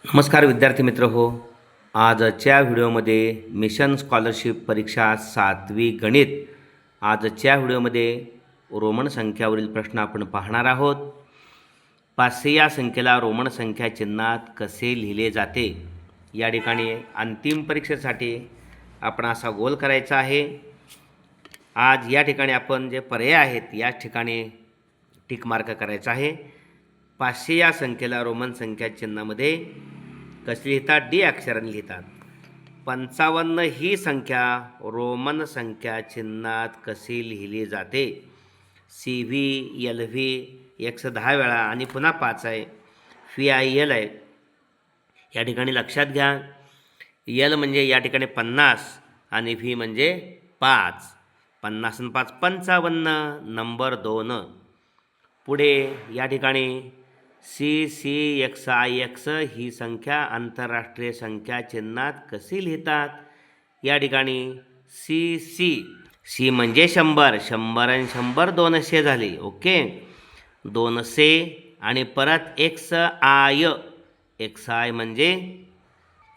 नमस्कार विद्यार्थी मित्र हो. आजच्या व्हिडिओमध्ये मिशन स्कॉलरशिप परीक्षा 7वी गणित आजच्या व्हिडिओमध्ये रोमन संख्यावरील प्रश्न आपण पाहणार आहोत. 500 या संख्येला रोमन संख्या चिन्हात कसे लिहिले जाते. या ठिकाणी अंतिम परीक्षेसाठी आपण असा गोल करायचा आहे. आज या ठिकाणी आपण जे पर्याय आहेत या ठिकाणी टिक मार्क करायचा आहे. 500 या संख्येला रोमन संख्या चिन्हामध्ये कशी लिहितात? डी अक्षराने लिहितात. 55 ही संख्या रोमन संख्या चिन्हात कशी लिहिली जाते? C V L V X 10 वेळा आणि पुन्हा 5 आहे. व्ही आय एल आहे. या ठिकाणी लक्षात घ्या, एल म्हणजे या ठिकाणी 50 आणि व्ही म्हणजे 5. 50 आणि 5 55. नंबर 2. पुढे या ठिकाणी सी एक्स आय एक्स ही संख्या आंतरराष्ट्रीय संख्या चिन्हात कशी लिहितात? या ठिकाणी सी म्हणजे 100. 100 आणि 100 200 झाले. ओके, 200 आणि परत एक्स आय म्हणजे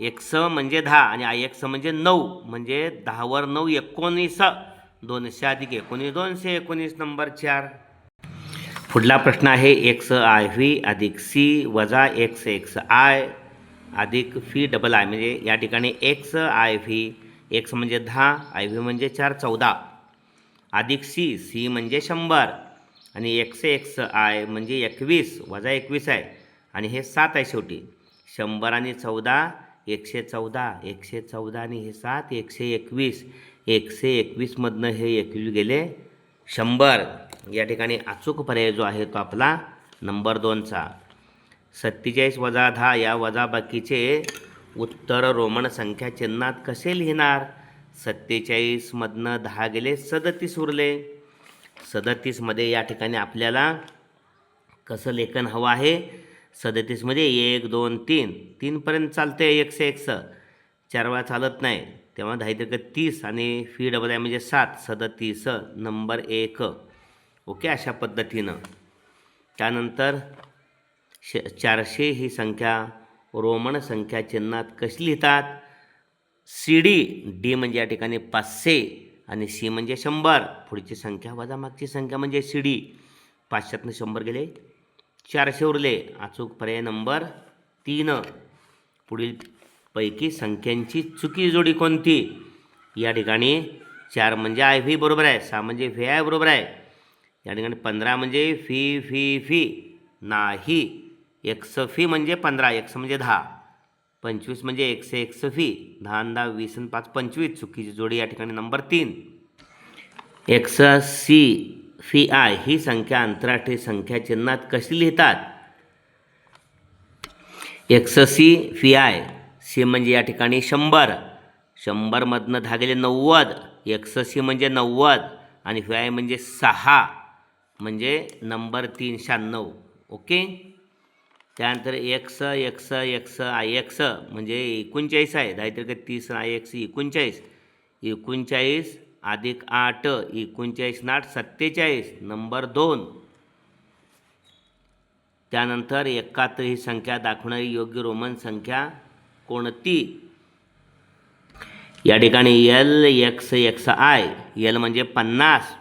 एक्स म्हणजे 10 आणि आय एक्स म्हणजे 9 म्हणजे 10 वर 9 19. 200 अधिक 19 219. नंबर 4. पुढला प्रश्न आहे एक्स आय व्ही अधिक सी वजा एक्स आय अधिक व्ही डबल आय. म्हणजे या ठिकाणी एक्स आय व्ही, एक्स म्हणजे 10, आय व्ही म्हणजे 4 14 अधिक सी म्हणजे 100 आणि एक्स आय म्हणजे 21 वजा 21 आहे आणि हे 7 आहे. शेवटी 100 आणि 14 114 आणि हे 7 121. 121 मधनं हे 21 गेले 100. या ठिकाणी अचूक पर्याय जो आहे तो आपला नंबर 2चा. 47 वजा 10 या वजाबाकीचे उत्तर रोमन संख्या चिन्हात कसे लिहिणार? 47 मधनं 10 गेले 37 उरले. 37 मध्ये या ठिकाणी आपल्याला कसं लेखन हवं आहे? 37 मध्ये 1 2 3 पर्यंत चालते. एक्स 4 वेळा चालत नाही, तेव्हा 10 30 आणि फी डबल आहे म्हणजे 7. 37 नंबर 1. ओके, अशा पद्धतीनं. त्यानंतर 400 ही संख्या रोमन संख्या चिन्हात कशी लिहितात? डी म्हणजे या ठिकाणी 500 आणि सी म्हणजे 100. पुढची संख्या वजा मागची संख्या म्हणजे डी. 500तनं 100 गेले 400 उरले. अचूक पर्याय नंबर 3. पुढील पैकी संख्यांची चुकी जोडी कोणती? या ठिकाणी 4 म्हणजे आय व्ही बरोबर आहे, 6 म्हणजे व्ही आय बरोबर आहे. या ठिकाणी 15 म्हणजे फी नाही. एक्स फी म्हणजे 15, एक्स म्हणजे 10. 25 म्हणजे एक्स फी 10 आणि 10 20 आणि 5 25. चुकीची जोडी या ठिकाणी नंबर 3. एक्स सी फी आय ही संख्या आंतरराष्ट्रीय संख्या चिन्हात कशी लिहितात? एक्स सी फी आय. सी म्हणजे या ठिकाणी 100. 100 मधनं 10 गेले 90. एक्स सी म्हणजे 90 आणि व्ही आय म्हणजे 6 म्हणजे नंबर 3 96. ओके, त्यानंतर एक्स आय एक्स म्हणजे 39 आहे. 10 30 आय एक्स 39. 39 अधिक 8 39 8 47. नंबर 2. त्यानंतर 71 ही संख्या दाखवणारी योग्य रोमन संख्या कोणती? या ठिकाणी एल एक्स आय. एल म्हणजे 50.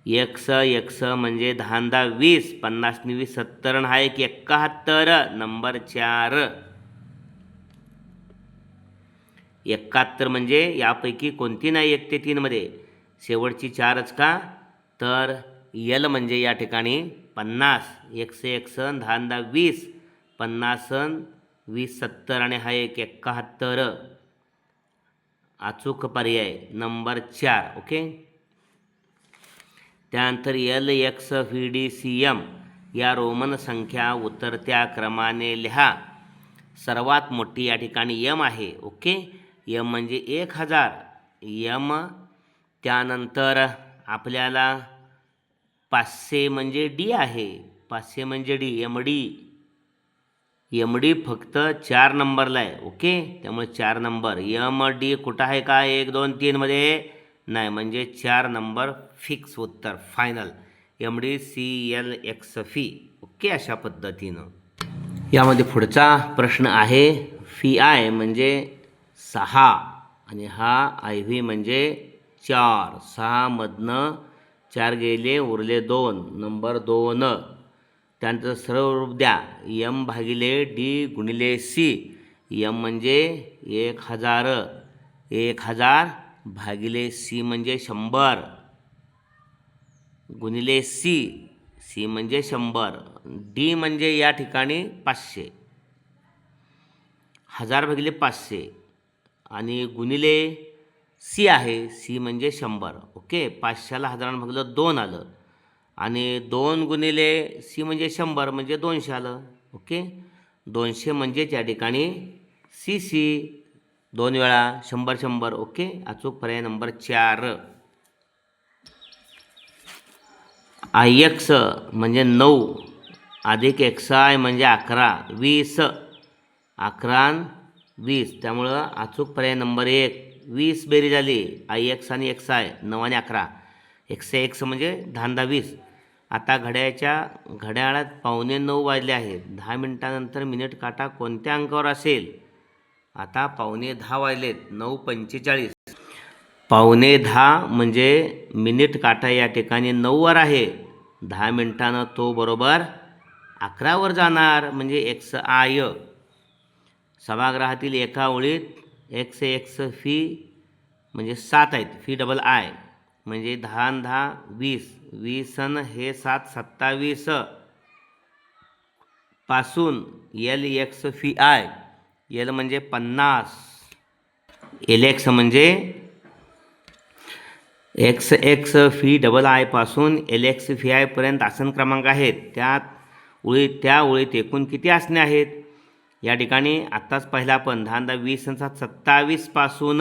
एक्स म्हणजे 10 आणि 10 20. 50 आणि 20 70 आणि हा एक 71. नंबर 4. 71 म्हणजे यापैकी कोणती नाही 1 ते 3 मध्ये? शेवटची 4च का? तर एल म्हणजे या ठिकाणी 50. एक्स 10 आणि 10 20. 50 आणि 20 70 आणि हा एक 71. अचूक पर्याय नंबर 4. ओके, त्यानंतर L X V D C M या रोमन संख्या उतरत्या क्रमाने लिहा. सर्वात मोठी या ठिकाणी एम आहे. ओके, एम म्हणजे 1000 एम. त्यानंतर आपल्याला 500 म्हणजे डी आहे. 500 म्हणजे डी. एम डी फक्त 4 नंबरला आहे. ओके, त्यामुळे 4 नंबर. एम डी कुठं आहे का 1 2 3 मध्ये? नाही, म्हणजे 4 नंबर फिक्स उत्तर final. M D C L X फी. ओके, अशा पद्धतीनं यामध्ये पुढचा प्रश्न आहे फी आय म्हणजे 6 आणि हा आय व्ही म्हणजे 4. 6 मधनं 4 गेले उरले 2. नंबर 2. त्यानंतर सरळ रूप द्या एम भागिले डी गुणिले सी. एम म्हणजे 1000. 1000 भागिले सी म्हणजे 100 गुणिले सी. सी म्हणजे 100. डी म्हणजे या ठिकाणी 500. 1000 भागिले 500 आणि गुणिले सी आहे. सी म्हणजे 100. ओके. 500ला 1000 भागलं 2 आलं आणि 2 गुणिले सी म्हणजे 100 म्हणजे 200 आलं. ओके. 200 म्हणजे त्या ठिकाणी सी सी 2 वेळा 100 100. ओके. अचूक पर्याय नंबर 4. आय एक्स म्हणजे 9 अधिक एक्स आय म्हणजे 11. 20. 11 20. त्यामुळं अचूक पर्याय नंबर 1. 20 बेरीज झाली आय एक्स आणि एक्स आय. 9 आणि 11. एक्स म्हणजे 10 10 20. आता घड्याळात 8:45 वाजले आहेत. 10 मिनिटानंतर मिनिट काटा कोणत्या अंकावर असेल? आता 9:45 वाजलेत. 9:45. 9:45 म्हणजे मिनिट काटा या ठिकाणी 9वर आहे. 10 मिनिटानं तो बरोबर 11वर जाणार म्हणजे एक्स आय. सभागृहातील एका ओळीत एक्स फी म्हणजे 7 आहेत. फी डबल आय म्हणजे 10 आणि 10 20. 20 आणि हे 7 27 पासून L X fee I. L म्हणजे 50. एल एक्स म्हणजे एक्स फी डबल आय पासून एल एक्स फी आय पर्यंत आसन क्रमांक आहेत. त्या ओळीत एकूण किती आसने आहेत? या ठिकाणी आत्ताच पहिला आपण 10 10 20 आणि 7 27 पासून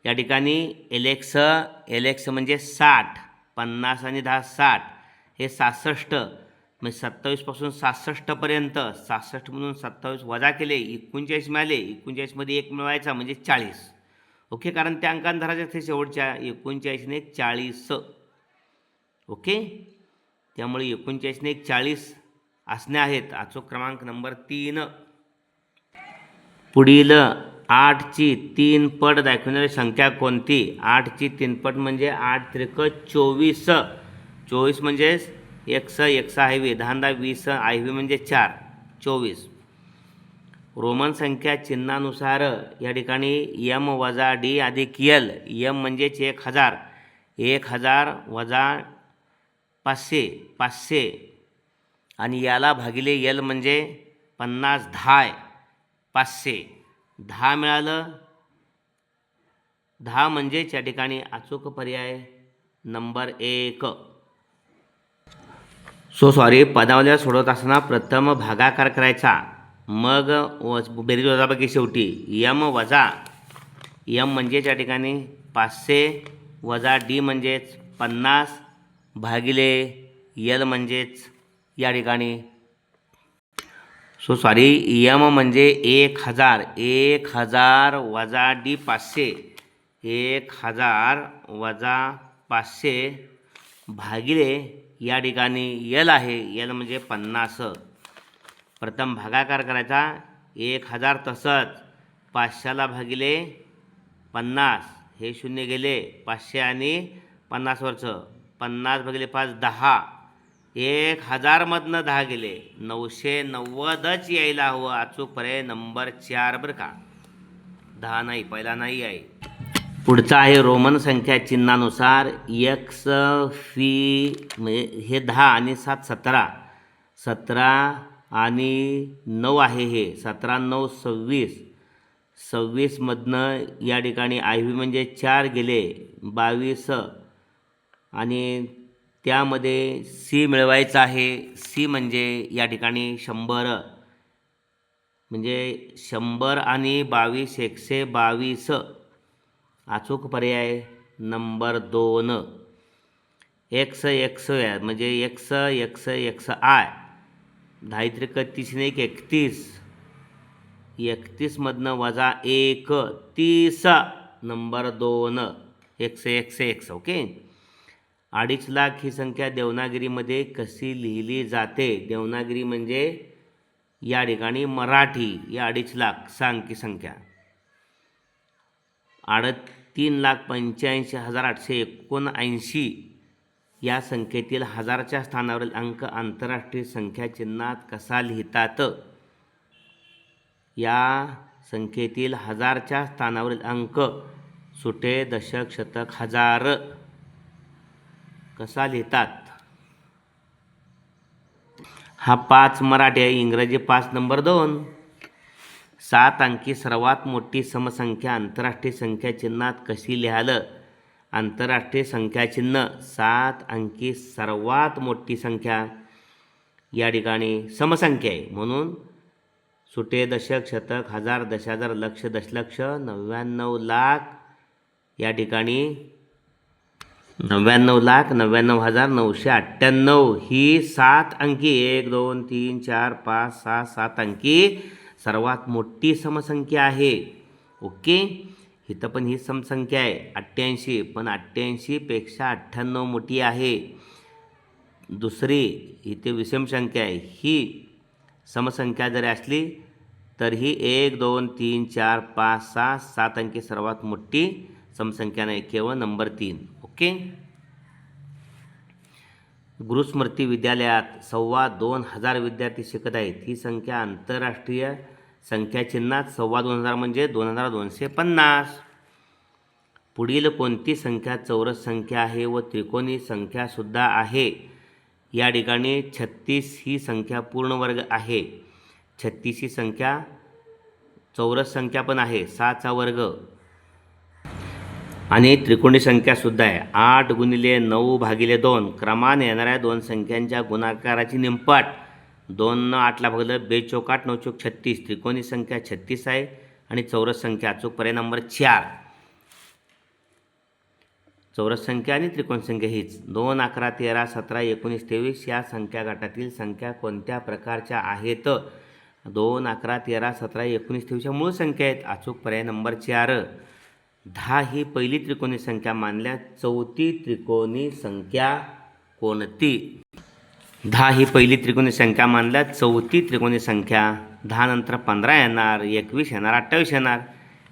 या ठिकाणी एल एक्स म्हणजे 60. 50 आणि 10 60 हे 66 म्हणजे 27 पासून 66 पर्यंत. 66 म्हणून 27 वजा केले 39 मिळाले. 39 मध्ये 1 मिळवायचा म्हणजे 40. ओके. कारण त्या अंकान धरायचे ते शेवटच्या 39 ने 40. ओके. त्यामुळे 39 ने 40 असणे आहेत. अचूक क्रमांक नंबर 3. पुढील 8ची 3 पट दाखवणारी संख्या कोणती? 8ची 3 पट म्हणजे 8 त्रिक 24. 24 म्हणजे X I V. 10 10 20 I V म्हणजे 4. 24. रोमन संख्या चिन्हानुसार या ठिकाणी एम वजा डी अधिक एल. एम म्हणजेच 1000. 1000 वजा 500 500 आणि याला भागिले एल म्हणजे 50. 10 आहे. 500 10 मिळालं. 10 म्हणजेच या ठिकाणी अचूक पर्याय नंबर 1. पदावल्या सोडवत असताना प्रथम भागाकार करायचा मग बेरीज वजाबाकी शेवटी. एम म्हणजेच या ठिकाणी 500 वजा डी म्हणजेच 50 भागिले एल म्हणजेच या ठिकाणी एम म्हणजे 1000. 1000 वजा डी 500. 1000 वजा 500 भागिले या ठिकाणी एल आहे. एल म्हणजे 50. प्रथम भागाकार करायचा. 1000 तसंच 500ला भागिले 50. हे शून्य गेले. 500 आणि 50 वरचं 50 भागिले 5 10. 1000 मधनं 10 गेले. 990च यायला हवं. अचूक पर्याय नंबर 4 बरं का. 10 नाही. पहिला नाही आहे. पुढचा आहे रोमन संख्या चिन्हानुसार एक्स फी म्हणजे हे 10 आणि 7 17. 17 आणि 9 आहे हे. 17 9 26. 26 मधनं या ठिकाणी आय व्ही म्हणजे 4 गेले. 22 आणि त्यामध्ये सी मिळवायचा आहे. सी म्हणजे या ठिकाणी 100 म्हणजे 100 आणि 22 122. अचूक पर्याय नंबर 2. एक्स म्हणजे एक्स आय. 10 त्रिक 30 ने 31. 31 मधनं वजा 1 30. Number 2 x. ओके. 2.5 लाख ही संख्या देवनागरीमध्ये कशी लिहिली जाते? देवनागरी म्हणजे या ठिकाणी मराठी या 2.5 लाख अंकी संख्या 3,85,879 या संख्येतील हजारच्या स्थानावरील अंक आंतरराष्ट्रीय संख्या चिन्हात कसा लिहितात? या संख्येतील हजारच्या स्थानावरील अंक सुटे, दशक, शतक, हजार कसा लिहितात? हा 5 मराठी आहे, इंग्रजी 5 नंबर 2. 7 अंकी सर्वात मोठी समसंख्या आंतरराष्ट्रीय संख्या चिन्हात कशी लिहाल? आंतरराष्ट्रीय संख्या चिन्ह 7 अंकी सर्वात मोठी संख्या या ठिकाणी समसंख्या आहे, म्हणून सुटे, दशक, शतक, हजार, दशहजार, लक्ष, दशलक्ष, 99 लाख या ठिकाणी 99,99,998 ही 7 अंकी 1 2 3 4 5 6 7 अंकी सर्वात मोठी समसंख्या आहे. ओके, इथं पण ही समसंख्या आहे 88, पण 88 पेक्षा 98 मोठी आहे. दुसरी इथे विषम संख्या आहे, ही समसंख्या जरी असली तर ही 1 2 3 4 5 6 7 अंकी सर्वात मोठी समसंख्या नाही, केवळ नंबर 3. ओके, गुरुस्मृती विद्यालयात 2,25,000 विद्यार्थी शिकत आहेत. ही संख्या आंतरराष्ट्रीय संख्या चिन्हात 2,25,000 म्हणजे 2,250. पुढील कोणती संख्या चौरस संख्या आहे व त्रिकोणी संख्या सुद्धा आहे? या ठिकाणी 36 ही संख्या पूर्णवर्ग आहे. 36 ही संख्या चौरस संख्या पण आहे, 6चा वर्ग, आणि त्रिकोणी संख्या सुद्धा आहे. 8 × 9/2 क्रमाने येणाऱ्या दोन संख्यांच्या गुणाकाराची निमपाट. 2 ने 8ला भागलं, 2 चौक 8 9 चौक 36. त्रिकोणी संख्या 36 आहे आणि चौरस संख्या अचूक पर्याय नंबर 4. चौरस संख्या आणि त्रिकोणी संख्या हीच. 2 11 13 17 19 23 या संख्या गटातील संख्या कोणत्या प्रकारच्या आहेत? 2 11 13 17 19 23 मूळ संख्या आहेत, अचूक पर्याय नंबर 4. 10 ही पहिली त्रिकोणी संख्या मानल्या चौथी त्रिकोणी संख्या कोणती? 10 ही पहिली त्रिकोणी संख्या मानल्या चौथी त्रिकोणी संख्या. 10 नंतर 15 येणार, 21 येणार, 28 येणार.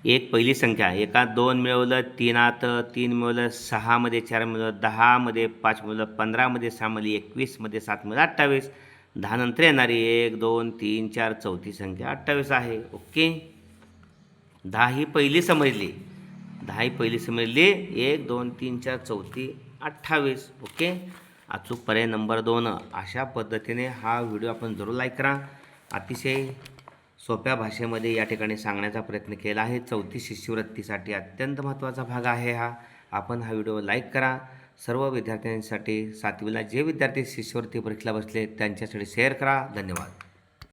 एक पहिली संख्या, एकात 2 मिळवलं, 3आत 3 मिळवलं, 6 मध्ये 4 मिळवलं, 10 मध्ये 5 मिळवलं, 15 मध्ये 6 मिळवली, 21 मध्ये 7 मिळवलं, 28. 10 नंतर येणारी 1 2 3 4 चौथी संख्या 28 आहे. ओके, 10 ही पहिली समजली, 10 ही पहिली समजली, 1 2 3 4 चौथी 28. ओके, अचूक पर्याय नंबर 2. अशा पद्धतीने हा व्हिडिओ आपण जरूर लाईक करा. अतिशय सोप्या भाषेमध्ये या ठिकाणी सांगण्याचा प्रयत्न केला आहे. चौथी शिष्यवृत्तीसाठी अत्यंत महत्त्वाचा भाग आहे हा. आपण हा व्हिडिओ लाईक करा. सर्व विद्यार्थ्यांसाठी 7वीला जे विद्यार्थी शिष्यवृत्ती परीक्षेला बसले त्यांच्यासाठी शेअर करा. धन्यवाद.